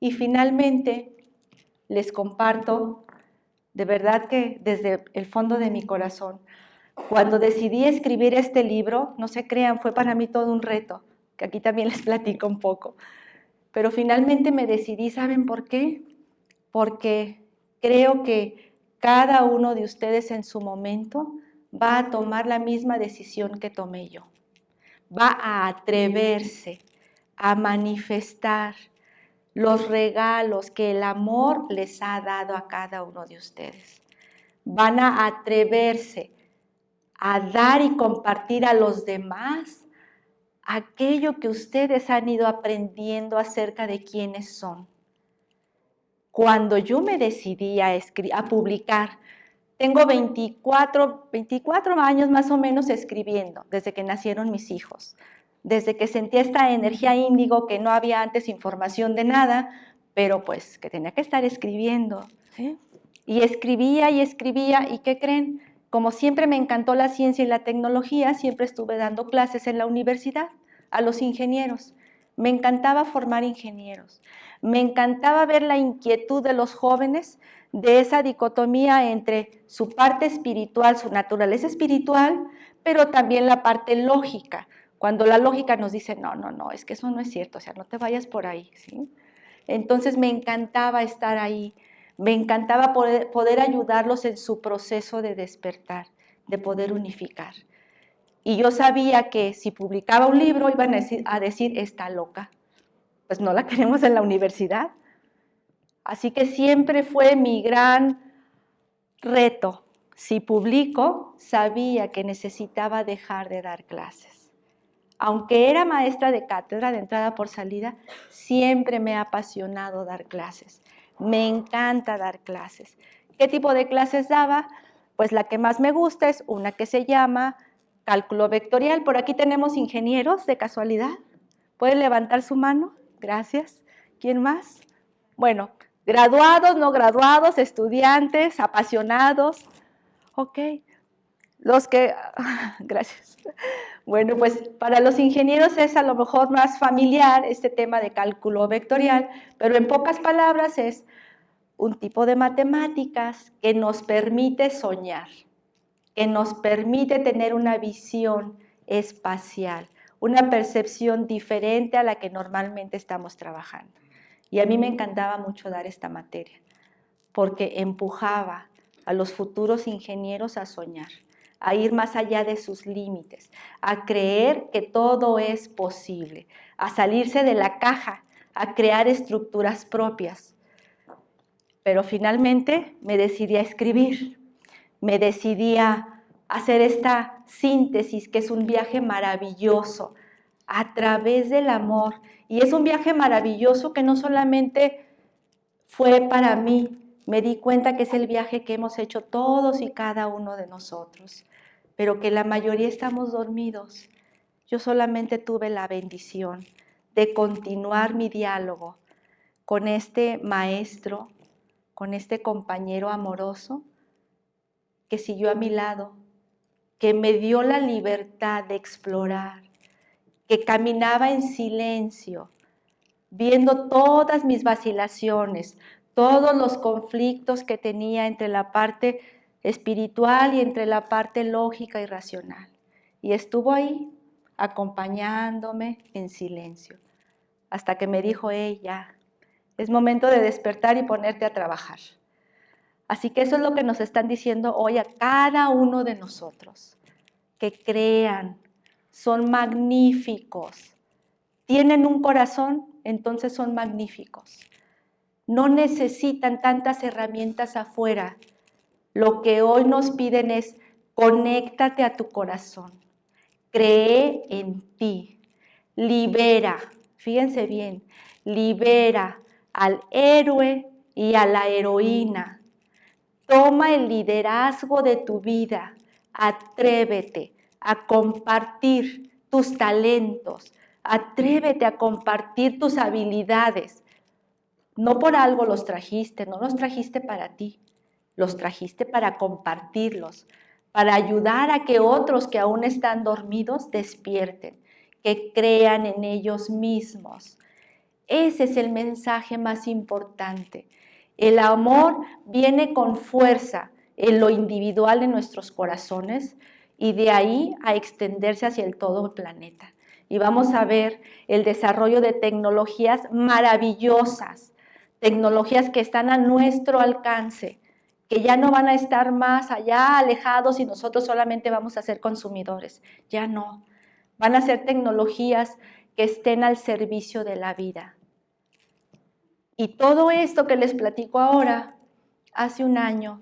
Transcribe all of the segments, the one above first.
Y finalmente, les comparto, de verdad que desde el fondo de mi corazón, cuando decidí escribir este libro, no se crean, fue para mí todo un reto, que aquí también les platico un poco. Pero finalmente me decidí, ¿saben por qué? Porque creo que cada uno de ustedes en su momento va a tomar la misma decisión que tomé yo. Va a atreverse a manifestar los regalos que el amor les ha dado a cada uno de ustedes. Van a atreverse a dar y compartir a los demás aquello que ustedes han ido aprendiendo acerca de quiénes son. Cuando yo me decidí a publicar, tengo 24 años más o menos escribiendo, desde que nacieron mis hijos, desde que sentí esta energía índigo que no había antes información de nada, pero pues que tenía que estar escribiendo, ¿sí? Y escribía, ¿y qué creen? Como siempre me encantó la ciencia y la tecnología, siempre estuve dando clases en la universidad a los ingenieros. Me encantaba formar ingenieros. Me encantaba ver la inquietud de los jóvenes de esa dicotomía entre su parte espiritual, su naturaleza espiritual, pero también la parte lógica. Cuando la lógica nos dice, no, es que eso no es cierto, o sea, no te vayas por ahí, ¿sí? Entonces me encantaba estar ahí, me encantaba poder ayudarlos en su proceso de despertar, de poder unificar. Y yo sabía que si publicaba un libro iban a decir está loca. Pues no la queremos en la universidad. Así que siempre fue mi gran reto. Si publico, sabía que necesitaba dejar de dar clases. Aunque era maestra de cátedra de entrada por salida, siempre me ha apasionado dar clases. Me encanta dar clases. ¿Qué tipo de clases daba? Pues la que más me gusta es una que se llama cálculo vectorial. Por aquí tenemos ingenieros de casualidad. ¿Pueden levantar su mano? Gracias. ¿Quién más? Bueno, graduados, no graduados, estudiantes, apasionados. Ok. Los que, gracias. Bueno, pues para los ingenieros es a lo mejor más familiar este tema de cálculo vectorial, pero en pocas palabras es un tipo de matemáticas que nos permite soñar, que nos permite tener una visión espacial, una percepción diferente a la que normalmente estamos trabajando. Y a mí me encantaba mucho dar esta materia, porque empujaba a los futuros ingenieros a soñar, a ir más allá de sus límites, a creer que todo es posible, a salirse de la caja, a crear estructuras propias. Pero finalmente me decidí a escribir, me decidí a hacer esta síntesis que es un viaje maravilloso a través del amor. Y es un viaje maravilloso que no solamente fue para mí, me di cuenta que es el viaje que hemos hecho todos y cada uno de nosotros, pero que la mayoría estamos dormidos. Yo solamente tuve la bendición de continuar mi diálogo con este maestro, con este compañero amoroso que siguió a mi lado, que me dio la libertad de explorar, que caminaba en silencio, viendo todas mis vacilaciones, todos los conflictos que tenía entre la parte espiritual y entre la parte lógica y racional. Y estuvo ahí, acompañándome en silencio, hasta que me dijo, ya, es momento de despertar y ponerte a trabajar. Así que eso es lo que nos están diciendo hoy a cada uno de nosotros, que crean, son magníficos, tienen un corazón, entonces son magníficos. No necesitan tantas herramientas afuera. Lo que hoy nos piden es, conéctate a tu corazón, cree en ti, libera, fíjense bien, libera al héroe y a la heroína. Toma el liderazgo de tu vida, atrévete a compartir tus talentos, atrévete a compartir tus habilidades. No por algo los trajiste, no los trajiste para ti, los trajiste para compartirlos, para ayudar a que otros que aún están dormidos despierten, que crean en ellos mismos. Ese es el mensaje más importante. El amor viene con fuerza en lo individual de nuestros corazones y de ahí a extenderse hacia el todo el planeta. Y vamos a ver el desarrollo de tecnologías maravillosas, tecnologías que están a nuestro alcance, que ya no van a estar más allá alejados y nosotros solamente vamos a ser consumidores. Ya no. Van a ser tecnologías que estén al servicio de la vida. Y todo esto que les platico ahora, hace un año,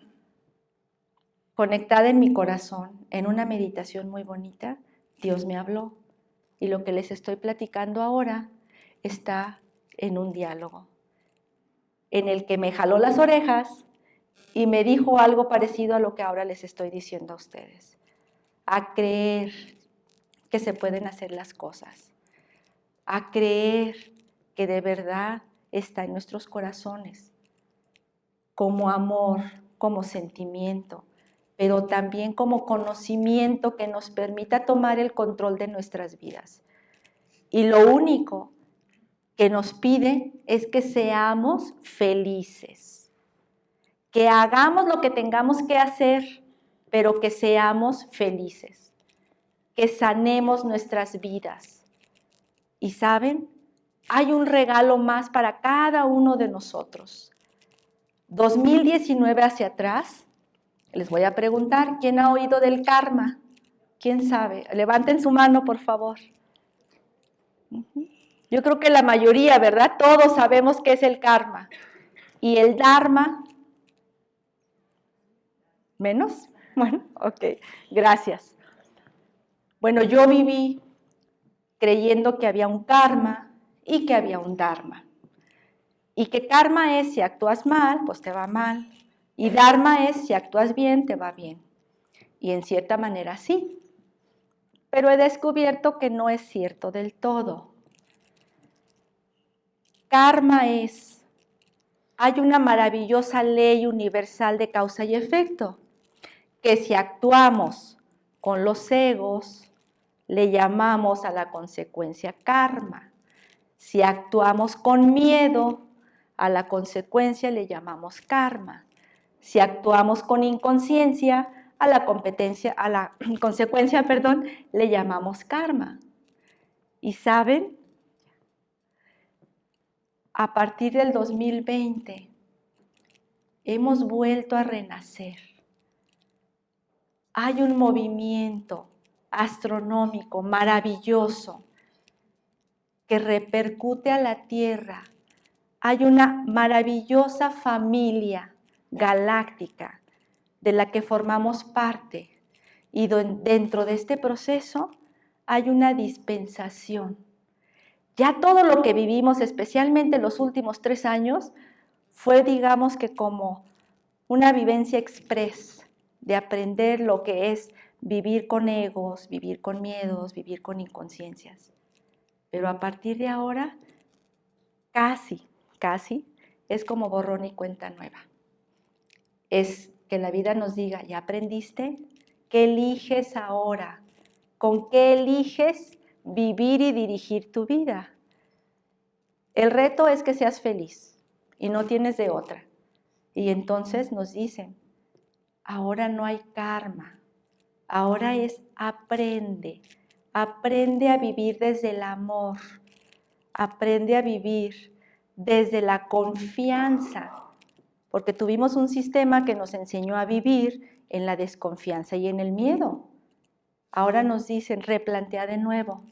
conectada en mi corazón, en una meditación muy bonita, Dios me habló. Y lo que les estoy platicando ahora está en un diálogo, en el que me jaló las orejas y me dijo algo parecido a lo que ahora les estoy diciendo a ustedes. A creer que se pueden hacer las cosas, a creer que de verdad está en nuestros corazones, como amor, como sentimiento, pero también como conocimiento que nos permita tomar el control de nuestras vidas. Y lo único que nos pide es que seamos felices, que hagamos lo que tengamos que hacer, pero que seamos felices, que sanemos nuestras vidas. Y ¿saben? Hay un regalo más para cada uno de nosotros. 2019 hacia atrás, les voy a preguntar, ¿quién ha oído del karma? ¿Quién sabe? Levanten su mano, por favor. Yo creo que la mayoría, ¿verdad? Todos sabemos qué es el karma. ¿Y el dharma? ¿Menos? Bueno, ok, gracias. Bueno, yo viví creyendo que había un karma y que había un dharma. Y que karma es si actúas mal, pues te va mal. Y dharma es si actúas bien, te va bien. Y en cierta manera sí. Pero he descubierto que no es cierto del todo. Karma es, hay una maravillosa ley universal de causa y efecto, que si actuamos con los egos, le llamamos a la consecuencia karma. Si actuamos con miedo, a la consecuencia le llamamos karma. Si actuamos con inconsciencia, a la consecuencia, le llamamos karma. ¿Y saben? A partir del 2020 hemos vuelto a renacer. Hay un movimiento astronómico maravilloso que repercute a la Tierra. Hay una maravillosa familia galáctica de la que formamos parte y dentro de este proceso hay una dispensación. Ya todo lo que vivimos, especialmente los últimos 3 años, fue, digamos que como una vivencia express de aprender lo que es vivir con egos, vivir con miedos, vivir con inconsciencias. Pero a partir de ahora, casi, es como borrón y cuenta nueva. Es que la vida nos diga, ¿ya aprendiste? ¿Qué eliges ahora? ¿Con qué eliges vivir y dirigir tu vida? El reto es que seas feliz y no tienes de otra. Y entonces nos dicen, ahora no hay karma, ahora es aprende a vivir desde el amor, aprende a vivir desde la confianza, porque tuvimos un sistema que nos enseñó a vivir en la desconfianza y en el miedo. Ahora nos dicen, replantea de nuevo,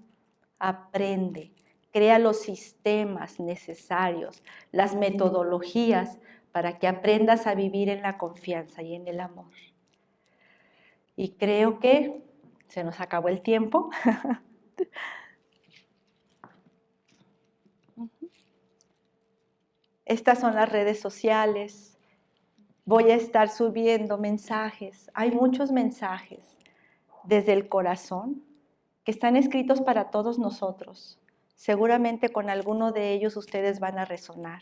aprende, crea los sistemas necesarios, las metodologías para que aprendas a vivir en la confianza y en el amor. Y creo que se nos acabó el tiempo. Estas son las redes sociales. Voy a estar subiendo mensajes. Hay muchos mensajes desde el corazón que están escritos para todos nosotros. Seguramente con alguno de ellos ustedes van a resonar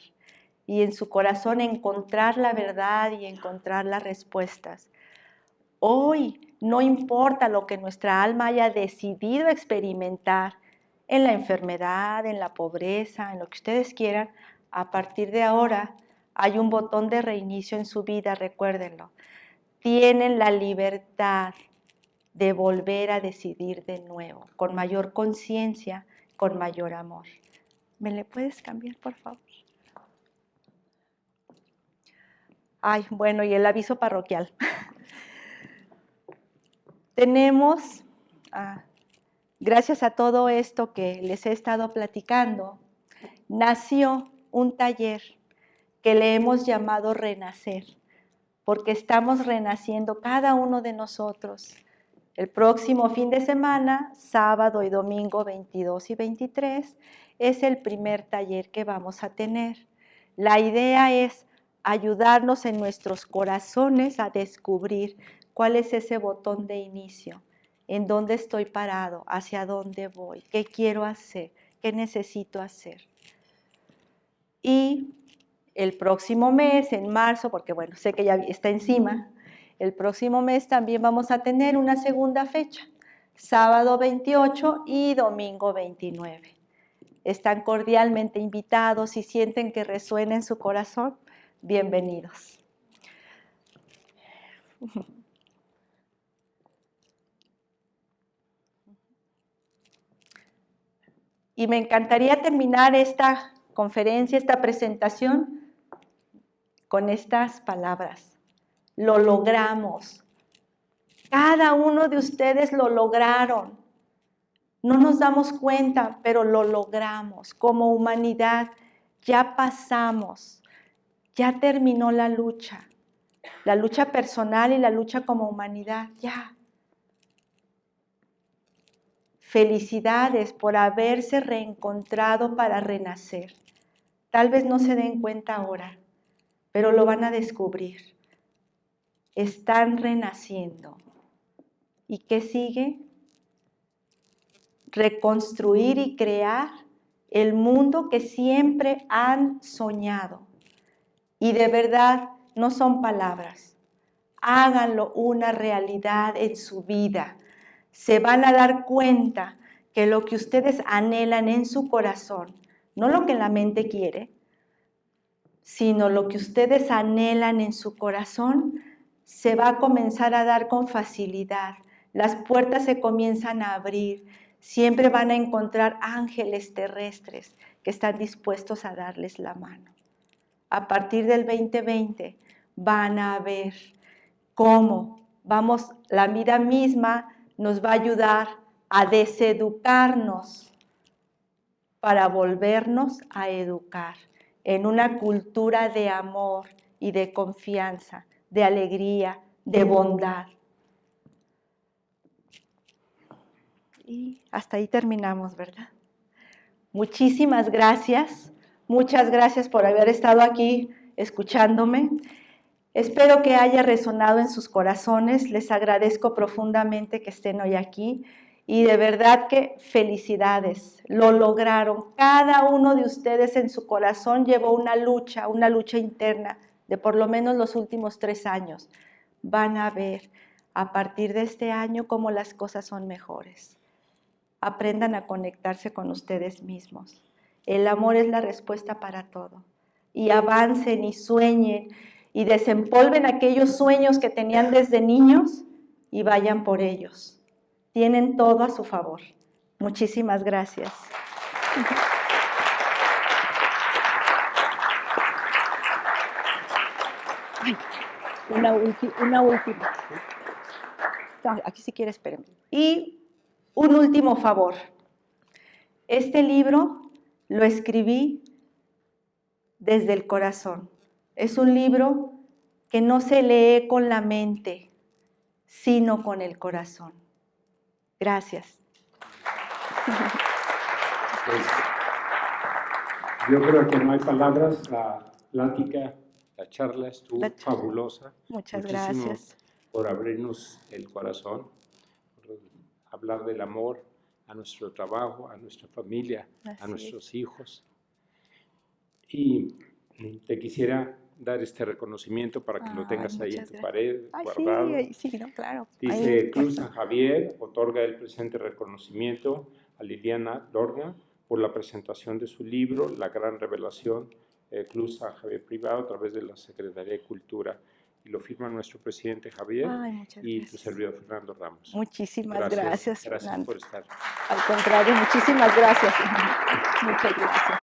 y en su corazón encontrar la verdad y encontrar las respuestas. Hoy no importa lo que nuestra alma haya decidido experimentar en la enfermedad, en la pobreza, en lo que ustedes quieran, a partir de ahora hay un botón de reinicio en su vida, recuérdenlo. Tienen la libertad de volver a decidir de nuevo, con mayor conciencia, con mayor amor. ¿Me le puedes cambiar, por favor? Ay, bueno, y el aviso parroquial. Tenemos, gracias a todo esto que les he estado platicando, nació un taller que le hemos llamado Renacer, porque estamos renaciendo cada uno de nosotros. El próximo fin de semana, sábado y domingo 22 y 23, es el primer taller que vamos a tener. La idea es ayudarnos en nuestros corazones a descubrir cuál es ese botón de inicio, en dónde estoy parado, hacia dónde voy, qué quiero hacer, qué necesito hacer. Y el próximo mes, en marzo, porque bueno, sé que ya está encima, el próximo mes también vamos a tener una segunda fecha, sábado 28 y domingo 29. Están cordialmente invitados. Si sienten que resuena en su corazón, bienvenidos. Y me encantaría terminar esta conferencia, esta presentación, con estas palabras. Lo logramos. Cada uno de ustedes lo lograron. No nos damos cuenta, pero lo logramos. Como humanidad ya pasamos, ya terminó la lucha personal y la lucha como humanidad, ya. Felicidades por haberse reencontrado para renacer. Tal vez no se den cuenta ahora, pero lo van a descubrir. Están renaciendo. ¿Y qué sigue? Reconstruir y crear el mundo que siempre han soñado. Y de verdad no son palabras. Háganlo una realidad en su vida. Se van a dar cuenta que lo que ustedes anhelan en su corazón, no lo que la mente quiere, sino lo que ustedes anhelan en su corazón, se va a comenzar a dar con facilidad. Las puertas se comienzan a abrir. Siempre van a encontrar ángeles terrestres que están dispuestos a darles la mano. A partir del 2020 van a ver cómo la vida misma nos va a ayudar a deseducarnos para volvernos a educar en una cultura de amor y de confianza, de alegría, de bondad. Y hasta ahí terminamos, ¿verdad? Muchísimas gracias. Muchas gracias por haber estado aquí escuchándome. Espero que haya resonado en sus corazones. Les agradezco profundamente que estén hoy aquí. Y de verdad que felicidades, lo lograron. Cada uno de ustedes en su corazón llevó una lucha interna de por lo menos los últimos 3 años. Van a ver a partir de este año cómo las cosas son mejores. Aprendan a conectarse con ustedes mismos. El amor es la respuesta para todo. Y avancen y sueñen y desempolven aquellos sueños que tenían desde niños y vayan por ellos. Tienen todo a su favor. Muchísimas gracias. Ay, una última. No, aquí si quieres, espérenme. Y un último favor. Este libro lo escribí desde el corazón. Es un libro que no se lee con la mente, sino con el corazón. Gracias. Pues, yo creo que no hay palabras. La plática, la charla estuvo fabulosa. Muchas Muchísimo gracias. por abrirnos el corazón, por hablar del amor a nuestro trabajo, a nuestra familia, a nuestros hijos. Y te quisiera dar este reconocimiento para que lo tengas ahí en tu pared, guardado. Sí, no, claro. Dice: Cruz San Javier otorga el presente reconocimiento a Liliana Lorna por la presentación de su libro, La Gran Revelación, Club San Javier Privado, a través de la Secretaría de Cultura. Y lo firma nuestro presidente Javier. Ay, muchas y gracias. tu servidor Fernando Ramos. Muchísimas gracias, Gracias Fernando. por estar. Al contrario, muchísimas gracias. Muchas gracias.